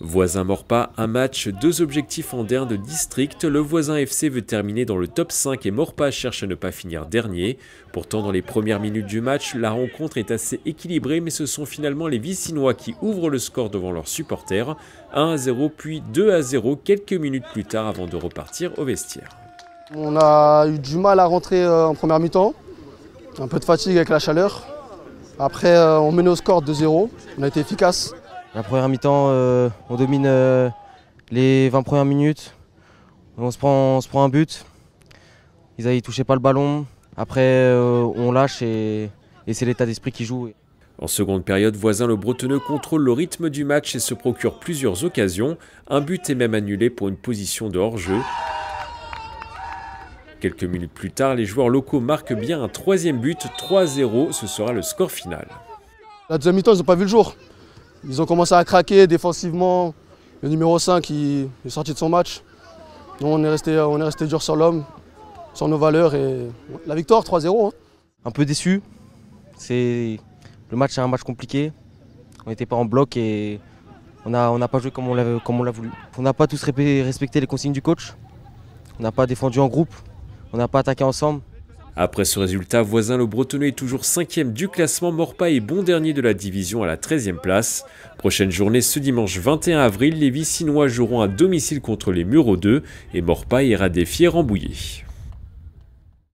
Voisin-Maurepas, un match, deux objectifs en D1 de district. Le Voisin FC veut terminer dans le top 5 et Maurepas cherche à ne pas finir dernier. Pourtant, dans les premières minutes du match, la rencontre est assez équilibrée, mais ce sont finalement les Vicinois qui ouvrent le score devant leurs supporters. 1-0 puis 2-0 quelques minutes plus tard avant de repartir au vestiaire. On a eu du mal à rentrer en première mi-temps, un peu de fatigue avec la chaleur. Après, on menait au score 2-0, on a été efficace. La première mi-temps, on domine les 20 premières minutes. On se prend un but. Ils ne touchaient pas le ballon. Après, on lâche et c'est l'état d'esprit qui joue. En seconde période, Voisin le Bretonneux contrôle le rythme du match et se procure plusieurs occasions. Un but est même annulé pour une position de hors-jeu. Quelques minutes plus tard, les joueurs locaux marquent bien un troisième but, 3-0, ce sera le score final. La deuxième mi-temps, ils n'ont pas vu le jour. Ils ont commencé à craquer défensivement. Le numéro 5 il est sorti de son match. Nous, on est resté dur sur l'homme, sur nos valeurs et la victoire 3-0. Hein. Un peu déçu. Le match est un match compliqué. On n'était pas en bloc et on n'a pas joué comme on l'a voulu. On n'a pas tous respecté les consignes du coach. On n'a pas défendu en groupe. On n'a pas attaqué ensemble. Après ce résultat, Voisin le Bretonneux est toujours 5e du classement. Maurepas est bon dernier de la division à la 13e place. Prochaine journée ce dimanche 21 avril, les Vicinois joueront à domicile contre les Mureaux 2 et Maurepas ira défier Rambouillet.